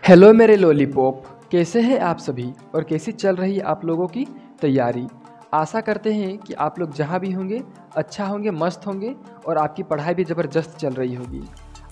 Hello मेरे lollipop, कैसे हैं आप सभी और कैसी चल रही है आप लोगों की तैयारी। आशा करते हैं कि आप लोग जहां भी होंगे अच्छा होंगे, मस्त होंगे और आपकी पढ़ाई भी ज़बरदस्त चल रही होगी।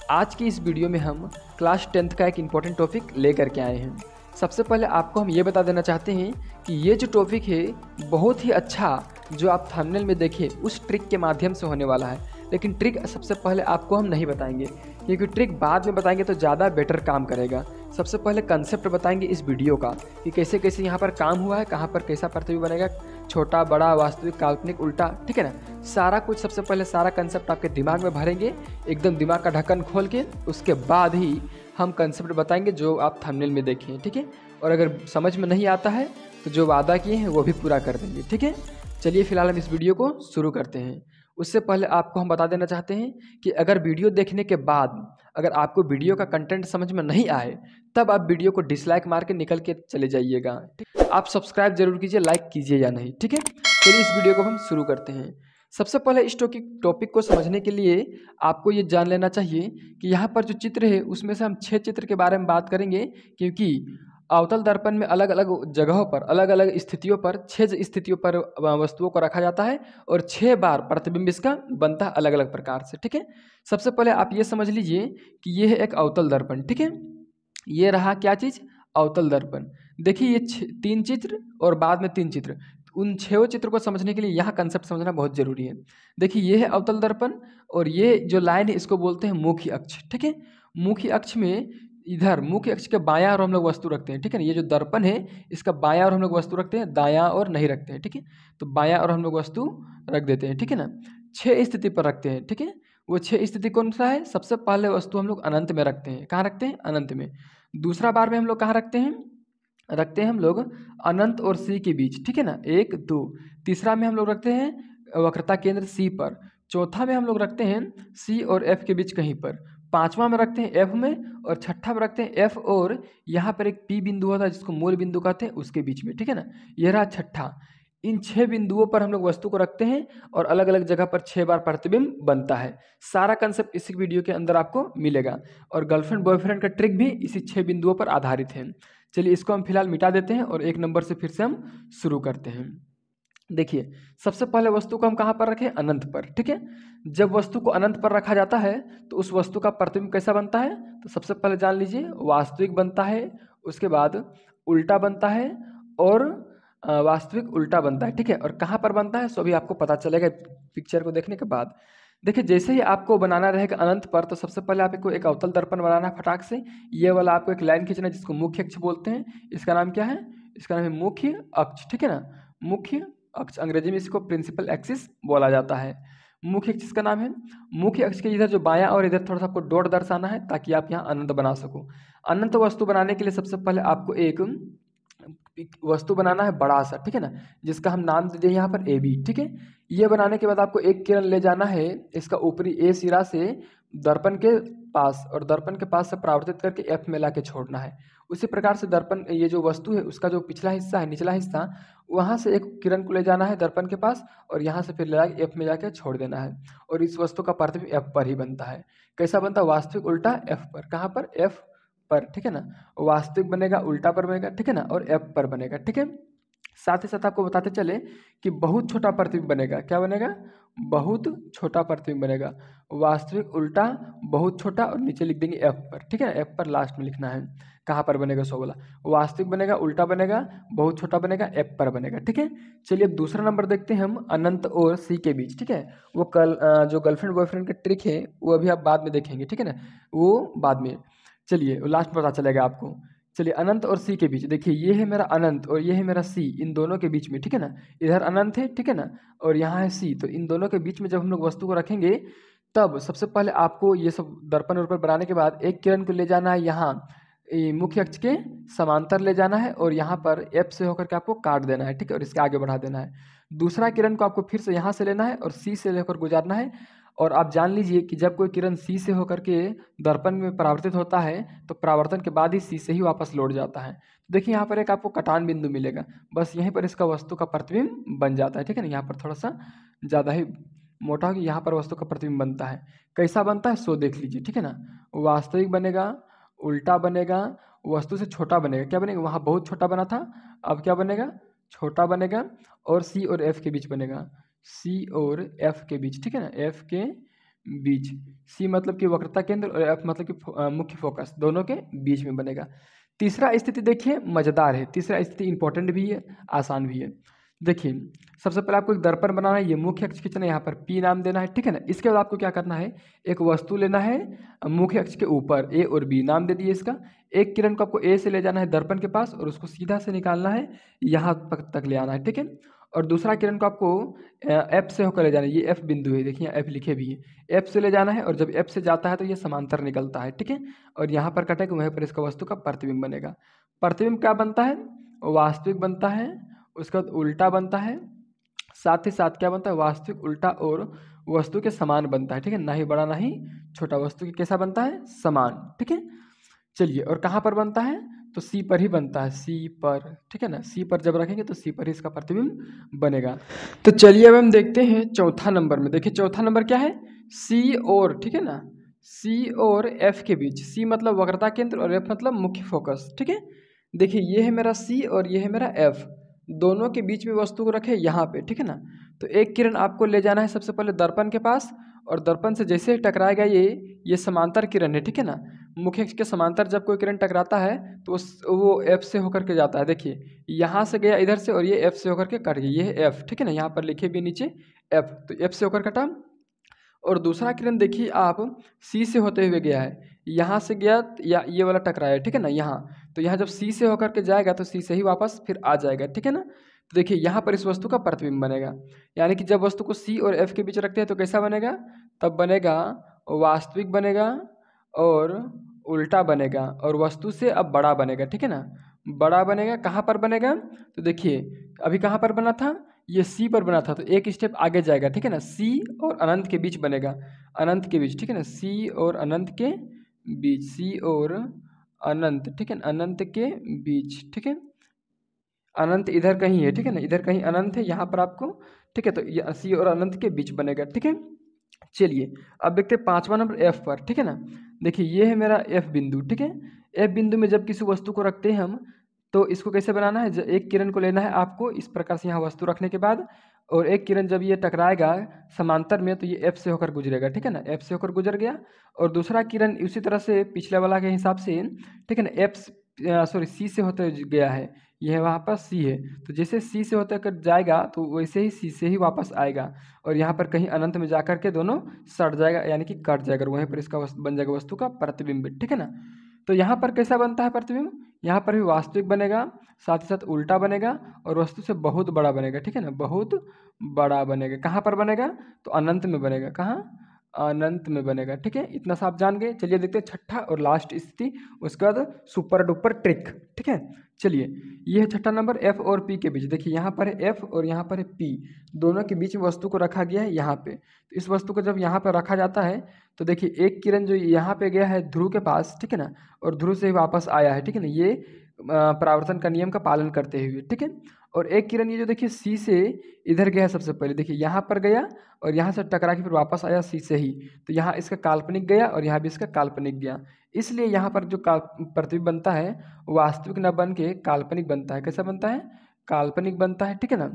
आज की इस वीडियो में हम क्लास 10th का एक इम्पॉर्टेंट टॉपिक लेकर के आए हैं। सबसे पहले आपको हम ये बता देना चाहते हैं कि ये जो टॉपिक है बहुत ही अच्छा, जो आप थंबनेल में देखें उस ट्रिक के माध्यम से होने वाला है। लेकिन ट्रिक सबसे पहले आपको हम नहीं बताएंगे, क्योंकि ट्रिक बाद में बताएंगे तो ज़्यादा बेटर काम करेगा। सबसे पहले कंसेप्ट बताएंगे इस वीडियो का कि कैसे कैसे यहाँ पर काम हुआ है, कहाँ पर कैसा प्रतिबिंब बनेगा, छोटा बड़ा वास्तविक काल्पनिक उल्टा, ठीक है ना। सारा कुछ सबसे पहले सारा कंसेप्ट आपके दिमाग में भरेंगे, एकदम दिमाग का ढक्कन खोल के। उसके बाद ही हम कंसेप्ट बताएंगे जो आप थंबनेल में देखें, ठीक है। और अगर समझ में नहीं आता है तो जो वादा किए हैं वो भी पूरा कर देंगे, ठीक है। चलिए फिलहाल हम इस वीडियो को शुरू करते हैं। उससे पहले आपको हम बता देना चाहते हैं कि अगर वीडियो देखने के बाद अगर आपको वीडियो का कंटेंट समझ में नहीं आए तब आप वीडियो को डिसलाइक मार के निकल के चले जाइएगा, ठीक। आप सब्सक्राइब जरूर कीजिए, लाइक कीजिए या नहीं, ठीक है। चलिए इस वीडियो को हम शुरू करते हैं। सबसे पहले इस टॉपिक को समझने के लिए आपको ये जान लेना चाहिए कि यहाँ पर जो चित्र है उसमें से हम 6 चित्र के बारे में बात करेंगे, क्योंकि अवतल दर्पण में अलग अलग जगहों पर अलग अलग स्थितियों पर 6 स्थितियों पर वस्तुओं को रखा जाता है और 6 बार प्रतिबिंब इसका बनता है अलग अलग प्रकार से, ठीक है। सबसे पहले आप ये समझ लीजिए कि ये है एक अवतल दर्पण, ठीक है। ये रहा क्या चीज़, अवतल दर्पण। देखिए ये 3 चित्र और बाद में 3 चित्र, उन 6 चित्र को समझने के लिए यहाँ कंसेप्ट समझना बहुत जरूरी है। देखिए ये है अवतल दर्पण और ये जो लाइन है इसको बोलते हैं मुख्य अक्ष, ठीक है। मुख्य अक्ष में इधर मुख्य अक्ष के बायां और हम लोग वस्तु रखते हैं, ठीक है ना। ये जो दर्पण है इसका बायां और हम लोग वस्तु रखते हैं, दायां और नहीं रखते हैं, ठीक है। तो बायां और हम लोग वस्तु रख देते हैं, ठीक है ना। 6 स्थिति पर रखते हैं, ठीक है। वो 6 स्थिति कौन सा है, सबसे पहले वस्तु हम लोग अनंत में रखते हैं। कहाँ रखते हैं, अनंत में। दूसरा बार में हम लोग कहाँ रखते हैं हम लोग अनंत और सी के बीच, ठीक है ना, 1 2। तीसरा में हम लोग रखते हैं वक्रता केंद्र सी पर। चौथा में हम लोग रखते हैं सी और एफ के बीच कहीं पर। पांचवा में रखते हैं एफ में और छठा में रखते हैं एफ और यहाँ पर एक पी बिंदु होता है जिसको मूल बिंदु कहते हैं उसके बीच में, ठीक है ना। यह रहा छठा। इन 6 बिंदुओं पर हम लोग वस्तु को रखते हैं और अलग अलग जगह पर 6 बार प्रतिबिंब बनता है। सारा कंसेप्ट इसी वीडियो के अंदर आपको मिलेगा और गर्लफ्रेंड बॉयफ्रेंड का ट्रिक भी इसी 6 बिंदुओं पर आधारित है। चलिए इसको हम फिलहाल मिटा देते हैं और 1 नंबर से फिर से हम शुरू करते हैं। देखिए सबसे पहले वस्तु को हम कहाँ पर रखें, अनंत पर, ठीक है। जब वस्तु को अनंत पर रखा जाता है तो उस वस्तु का प्रतिबिंब कैसा बनता है, तो सबसे पहले जान लीजिए वास्तविक बनता है, उसके बाद उल्टा बनता है और वास्तविक उल्टा बनता है, ठीक है। और कहाँ पर बनता है सो अभी आपको पता चलेगा पिक्चर को देखने के बाद। देखिए जैसे ही आपको बनाना रहेगा अनंत पर तो सबसे पहले आपको एक अवतल दर्पण बनाना है फटाक से। ये वाला आपको एक लाइन खींचना है जिसको मुख्य अक्ष बोलते हैं। इसका नाम क्या है, इसका नाम है मुख्य अक्ष, ठीक है ना। मुख्य अक्ष, अंग्रेजी में इसको प्रिंसिपल एक्सिस बोला जाता है। मुख्य अक्ष का नाम है। मुख्य अक्ष के इधर जो बायां और इधर थोड़ा सा आपको डॉट दर्शाना है ताकि आप यहाँ अनंत बना सको। अनंत वस्तु बनाने के लिए सबसे पहले आपको एक वस्तु बनाना है बड़ा सा, ठीक है ना, जिसका हम नाम दे दें यहाँ पर ए बी, ठीक है। ये बनाने के बाद आपको एक किरण ले जाना है इसका ऊपरी ए सिरा से दर्पण के पास और दर्पण के पास से परावर्तित करके एफ में ला के छोड़ना है। उसी प्रकार से दर्पण ये जो वस्तु है उसका जो पिछला हिस्सा है, निचला हिस्सा, वहाँ से एक किरण को ले जाना है दर्पण के पास और यहाँ से फिर ले जाकर एफ में जाके छोड़ देना है और इस वस्तु का प्रतिबिंब एफ पर ही बनता है। कैसा बनता है, वास्तविक उल्टा एफ पर। कहाँ पर, एफ पर, ठीक है ना। वास्तविक बनेगा उल्टा पर बनेगा, ठीक है ना, और एफ पर बनेगा, ठीक है। साथ ही साथ आपको बताते चले कि बहुत छोटा प्रतिबिंब बनेगा। क्या बनेगा, बहुत छोटा प्रतिबिंब बनेगा। वास्तविक उल्टा बहुत छोटा और नीचे लिख देंगे एफ पर, ठीक है ना, एफ पर लास्ट में लिखना है। कहाँ पर बनेगा सो बोला, वास्तविक बनेगा उल्टा बनेगा बहुत छोटा बनेगा एफ पर बनेगा, ठीक है। चलिए अब दूसरा नंबर देखते हैं हम अनंत और सी के बीच, ठीक है। वो कल जो गर्लफ्रेंड बॉयफ्रेंड का ट्रिक है वो अभी आप बाद में देखेंगे, ठीक है ना, वो बाद में। चलिए लास्ट में पता चलेगा आपको। चलिए अनंत और सी के बीच, देखिए ये है मेरा अनंत और ये है मेरा सी, इन दोनों के बीच में, ठीक है ना। इधर अनंत है, ठीक है ना, और यहाँ है सी, तो इन दोनों के बीच में जब हम लोग वस्तु को रखेंगे तब सबसे पहले आपको ये सब दर्पण वर्पण बनाने के बाद एक किरण को ले जाना है यहाँ मुख्य अक्ष के समांतर ले जाना है और यहाँ पर एफ से होकर के आपको काट देना है, ठीक है, और इसके आगे बढ़ा देना है। दूसरा किरण को आपको फिर से यहाँ से लेना है और सी से लेकर गुजारना है। और आप जान लीजिए कि जब कोई किरण सी से होकर के दर्पण में परावर्तित होता है तो परावर्तन के बाद ही सी से ही वापस लौट जाता है। तो देखिए यहाँ पर एक आपको कटान बिंदु मिलेगा, बस यहीं पर इसका वस्तु का प्रतिबिंब बन जाता है, ठीक है ना। यहाँ पर थोड़ा सा ज़्यादा ही मोटा हो कि यहाँ पर वस्तु का प्रतिबिंब बनता है। कैसा बनता है सो देख लीजिए, ठीक है ना। वास्तविक बनेगा, उल्टा बनेगा, वस्तु से छोटा बनेगा। क्या बनेगा? वहाँ बहुत छोटा बना था, अब क्या बनेगा? छोटा बनेगा और सी और एफ के बीच बनेगा, सी और एफ के बीच, ठीक है ना, एफ के बीच। सी मतलब कि वक्रता केंद्र और एफ मतलब कि मुख्य फोकस, दोनों के बीच में बनेगा। तीसरा स्थिति देखिए मज़ेदार है, तीसरा स्थिति इंपॉर्टेंट भी है, आसान भी है। देखिए सबसे पहले आपको एक दर्पण बनाना है, ये मुख्य अक्ष खींचना है, यहाँ पर P नाम देना है, ठीक है ना। इसके बाद आपको क्या करना है, एक वस्तु लेना है मुख्य अक्ष के ऊपर, A और B नाम दे दिए इसका। एक किरण को आपको A से ले जाना है दर्पण के पास और उसको सीधा से निकालना है, यहाँ तक ले आना है, ठीक है। और दूसरा किरण को आपको F से होकर ले जाना है, ये F बिंदु है, देखिए यहाँ F लिखे भी है, F से ले जाना है और जब F से जाता है तो ये समांतर निकलता है, ठीक है। और यहाँ पर कटेगा, वहीं पर इसका वस्तु का प्रतिबिंब बनेगा। प्रतिबिंब क्या बनता है? वास्तविक बनता है, उसके बाद उल्टा बनता है, साथ ही साथ क्या बनता है? वास्तविक, उल्टा और वस्तु के समान बनता है, ठीक है, ना ही बड़ा ना ही छोटा, वस्तु के कैसा बनता है? समान, ठीक है। चलिए, और कहाँ पर बनता है? तो सी पर ही बनता है, सी पर, ठीक है ना। सी पर जब रखेंगे तो सी पर ही इसका प्रतिबिंब बनेगा। तो चलिए अब हम देखते हैं चौथा नंबर में। देखिए चौथा नंबर क्या है? सी और, ठीक है ना, सी और एफ के बीच। सी मतलब वक्रता केंद्र और एफ मतलब मुख्य फोकस, ठीक है। देखिए ये है मेरा सी और ये है मेरा एफ, दोनों के बीच में वस्तु को रखे यहाँ पे, ठीक है ना। तो एक किरण आपको ले जाना है सबसे पहले दर्पण के पास, और दर्पण से जैसे ही टकराएगा ये समांतर किरण है, ठीक है ना। मुख्य अक्ष के समांतर जब कोई किरण टकराता है तो वो एफ से होकर के जाता है। देखिए यहाँ से गया इधर से और ये एफ से होकर के कट गया, ये है एफ, ठीक है ना, यहाँ पर लिखे भी नीचे एफ, तो एफ से होकर कटा। और दूसरा किरण देखिए आप सी से होते हुए गया है, यहाँ से गया या ये वाला टकराया, ठीक है ना, यहाँ। तो यहाँ जब सी से होकर के जाएगा तो सी से ही वापस फिर आ जाएगा, ठीक है ना। तो देखिए यहाँ पर इस वस्तु का प्रतिबिंब बनेगा, यानी कि जब वस्तु को सी और एफ के बीच रखते हैं तो कैसा बनेगा? तब बनेगा वास्तविक बनेगा और उल्टा बनेगा और वस्तु से अब बड़ा बनेगा, ठीक है ना। बड़ा बनेगा, कहाँ पर बनेगा? तो देखिए अभी कहाँ पर बना था? ये सी पर बना था, तो एक स्टेप आगे जाएगा, ठीक है ना, सी और अनंत के बीच बनेगा, अनंत के बीच, ठीक है ना, सी और अनंत के बीच, सी और अनंत, ठीक है ना, अनंत के बीच, ठीक है। अनंत इधर कहीं है, ठीक है ना, इधर कहीं अनंत है यहाँ पर आपको, ठीक है। तो ये सी और अनंत के बीच बनेगा, ठीक है। चलिए अब देखते हैं पांचवा नंबर एफ पर, ठीक है ना। देखिए ये है मेरा एफ बिंदु, ठीक है। एफ बिंदु में जब किसी वस्तु को रखते हैं हम तो इसको कैसे बनाना है? एक किरण को लेना है आपको इस प्रकार से यहाँ वस्तु रखने के बाद, और एक किरण जब ये टकराएगा समांतर में तो ये एफ से होकर गुजरेगा, ठीक है ना, एफ से होकर गुजर गया। और दूसरा किरण उसी तरह से पिछले वाला के हिसाब से, ठीक है ना, सी से होते गया है, यह वहाँ पर सी है, तो जैसे सी से होते कर जाएगा तो वैसे ही सी से ही वापस आएगा और यहाँ पर कहीं अनंत में जाकर के दोनों सट जाएगा, यानी कि कट जाएगा, वहीं पर इसका बन जाएगा वस्तु का प्रतिबिंब, ठीक है ना। तो यहाँ पर कैसा बनता है प्रतिबिंब? यहाँ पर भी वास्तविक बनेगा, साथ ही साथ उल्टा बनेगा और वस्तु से बहुत बड़ा बनेगा, ठीक है ना, बहुत बड़ा बनेगा। कहाँ पर बनेगा? तो अनंत में बनेगा, कहाँ? अनंत में बनेगा, ठीक है। इतना सा आप जान गए। चलिए देखते हैं छठा और लास्ट स्थिति, उसके बाद सुपर डुपर ट्रिक, ठीक है। चलिए ये है छठा नंबर एफ और पी के बीच। देखिए यहाँ पर है एफ और यहाँ पर है पी, दोनों के बीच में वस्तु को रखा गया है यहाँ पे। तो इस वस्तु को जब यहाँ पर रखा जाता है तो देखिए एक किरण जो यहाँ पे गया है ध्रुव के पास, ठीक है ना, और ध्रुव से ही वापस आया है, ठीक है ना, ये परावर्तन का नियम का पालन करते हुए, ठीक है। और एक किरण ये जो देखिए सी से इधर गया है सबसे पहले, देखिए यहाँ पर गया और यहाँ से टकरा के फिर वापस आया सी से ही, तो यहाँ इसका काल्पनिक गया और यहाँ भी इसका काल्पनिक गया, इसलिए यहाँ पर जो प्रतिबिंब बनता है वास्तविक न बन के काल्पनिक बनता है। कैसा बनता है? काल्पनिक बनता है, ठीक है ना।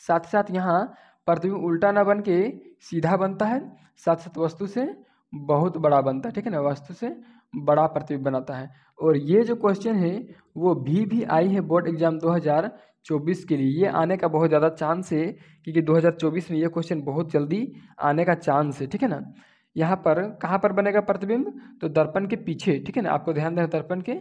साथ ही साथ यहाँ प्रतिबिंब उल्टा न बन के सीधा बनता है, साथ साथ वस्तु से बहुत बड़ा बनता है, ठीक है ना, वस्तु से बड़ा प्रतिबिंब बनाता है। और ये जो क्वेश्चन है वो भी आई है बोर्ड एग्जाम 2024 के लिए, ये आने का बहुत ज़्यादा चांस है क्योंकि 2024 में ये क्वेश्चन बहुत जल्दी आने का चांस है, ठीक है ना। यहाँ पर कहाँ पर बनेगा प्रतिबिंब? तो दर्पण के पीछे, ठीक है ना, आपको ध्यान देना, दर्पण के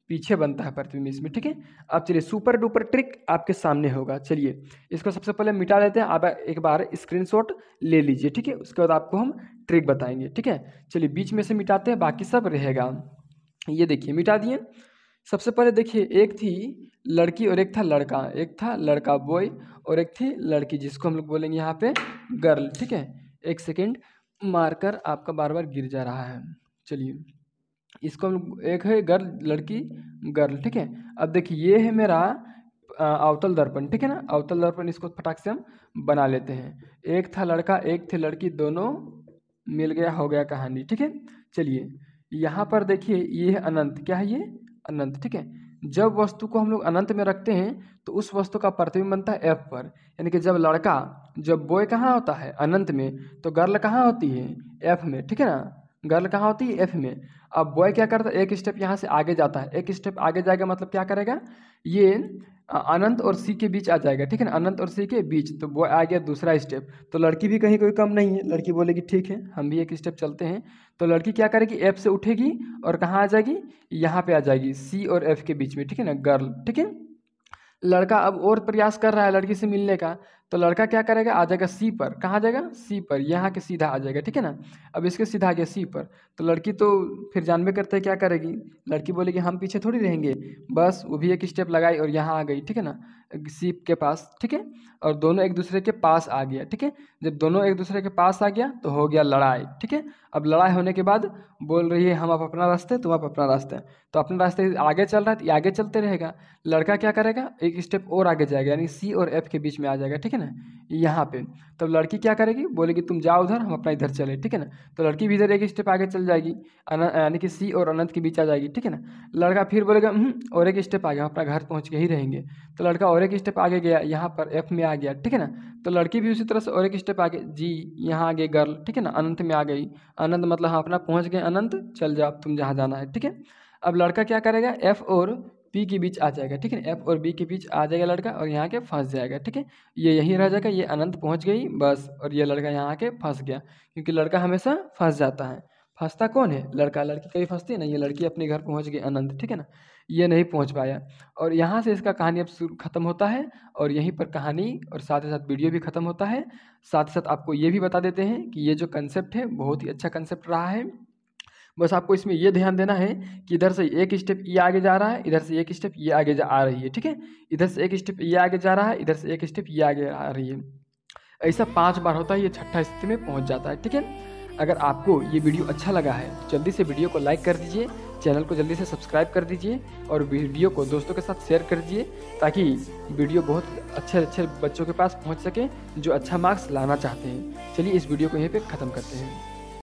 पीछे बनता है प्रतिबिंब इसमें, ठीक है। अब चलिए सुपर डुपर ट्रिक आपके सामने होगा। चलिए इसको सबसे पहले मिटा देते हैं, आप एक बार स्क्रीनशॉट ले लीजिए, ठीक है, उसके बाद आपको हम ट्रिक बताएंगे, ठीक है। चलिए बीच में से मिटाते हैं, बाकी सब रहेगा। ये देखिए मिटा दिए। सबसे पहले देखिए एक थी लड़की और एक था लड़का, एक था लड़का बॉय और एक थी लड़की जिसको हम लोग बोलेंगे यहाँ पे गर्ल, ठीक है। एक सेकेंड, मार्कर आपका बार बार गिर जा रहा है। चलिए इसको हम लोग, एक है गर्ल लड़की गर्ल, ठीक है। अब देखिए ये है मेरा अवतल दर्पण, ठीक है ना, अवतल दर्पण, इसको फटाक से हम बना लेते हैं। एक था लड़का एक थी लड़की, दोनों मिल गया, हो गया कहानी, ठीक है। चलिए यहाँ पर देखिए ये है अनंत, क्या है ये? अनंत, ठीक है। जब वस्तु को हम लोग अनंत में रखते हैं तो उस वस्तु का प्रतिबिंब बनता है एफ पर, यानी कि जब बॉय कहाँ होता है अनंत में, तो गर्ल कहाँ होती है एफ में, ठीक है ना। गर्ल कहाँ होती है एफ में। अब बॉय क्या करता है, एक स्टेप यहाँ से आगे जाता है, एक स्टेप आगे जाएगा मतलब क्या करेगा, ये अनंत और सी के बीच आ जाएगा, ठीक है ना, अनंत और सी के बीच। तो बॉय आ गया दूसरा स्टेप। तो लड़की भी कहीं कोई कम नहीं है, लड़की बोलेगी ठीक है हम भी एक स्टेप चलते हैं। तो लड़की क्या करेगी, एफ से उठेगी और कहाँ आ जाएगी, यहाँ पे आ जाएगी सी और एफ के बीच में, ठीक है ना, गर्ल, ठीक है। लड़का अब और प्रयास कर रहा है लड़की से मिलने का, तो लड़का क्या करेगा, आ जाएगा सी पर। कहाँ आ जाएगा, सी पर, यहाँ के सीधा आ जाएगा, ठीक है ना। अब इसके सीधा आ गया सी पर। तो लड़की तो फिर जानबे करते हैं क्या करेगी, लड़की बोलेगी हम पीछे थोड़ी रहेंगे, बस वो भी एक स्टेप लगाई और यहाँ आ गई, ठीक है ना, सी के पास, ठीक है। और दोनों एक दूसरे के पास आ गया, ठीक है। जब दोनों एक दूसरे के पास आ गया तो हो गया लड़ाई, ठीक है। अब लड़ाई होने के बाद बोल रही है हम आप अपना रास्ते, तुम आप अपना रास्ते। तो अपने रास्ते आगे चल रहा है तो ये आगे चलते रहेगा। लड़का क्या करेगा, एक स्टेप और आगे जाएगा, यानी सी और एफ के बीच में आ जाएगा, ठीक है ना, यहाँ पे। तब लड़की क्या करेगी, बोलेगी तुम जाओ उधर हम अपना इधर चले, ठीक है ना। तो लड़की भी इधर एक स्टेप आगे चल जाएगी, यानी कि सी और अनंत के बीच आ जाएगी, ठीक है ना। लड़का फिर बोलेगा और एक स्टेप आ गया, हम अपना घर पहुँच के ही रहेंगे। तो लड़का और एक स्टेप आगे गया, यहाँ पर एफ में आ गया, ठीक है ना। तो लड़की भी उसी तरह से और एक स्टेप आगे, जी यहाँ आगे गर्ल, ठीक है ना, अनंत में आ गई। अनंत मतलब हम अपना पहुँच गए अनंत, चल जाओ तुम जहाँ जाना है, ठीक है। अब लड़का क्या करेगा, एफ और पी के बीच आ जाएगा, ठीक है ना, एफ और बी के बीच आ जाएगा लड़का और यहाँ के फंस जाएगा, ठीक है। ये यहीं रह जाएगा, ये अनंत पहुँच गई बस, और ये लड़का यहाँ आके फंस गया, क्योंकि लड़का हमेशा फंस जाता है। फंसता कौन है, लड़का। लड़की कभी फंसती है ना, ये लड़की अपने घर पहुँच गई अनंत, ठीक है ना, ये नहीं पहुँच पाया। और यहाँ से इसका कहानी अब ख़त्म होता है, और यहीं पर कहानी और साथ ही साथ वीडियो भी ख़त्म होता है। साथ ही साथ आपको ये भी बता देते हैं कि ये जो कंसेप्ट है बहुत ही अच्छा कंसेप्ट रहा है। बस आपको इसमें ये ध्यान देना है कि इधर से एक स्टेप ये आगे जा रहा है, इधर से एक स्टेप ये आगे आ रही है, ठीक है। इधर से एक स्टेप ये आगे जा रहा है, इधर से एक स्टेप ये आगे आ रही है। ऐसा 5 बार होता है, ये छठा स्थिति में पहुंच जाता है, ठीक है। अगर आपको ये वीडियो अच्छा लगा है तो जल्दी से वीडियो को लाइक कर दीजिए, चैनल को जल्दी से सब्सक्राइब कर दीजिए और वीडियो को दोस्तों के साथ शेयर कर दीजिए, ताकि वीडियो बहुत अच्छे बच्चों के पास पहुंच सके जो अच्छा मार्क्स लाना चाहते हैं। चलिए इस वीडियो को यहीं पे ख़त्म करते हैं।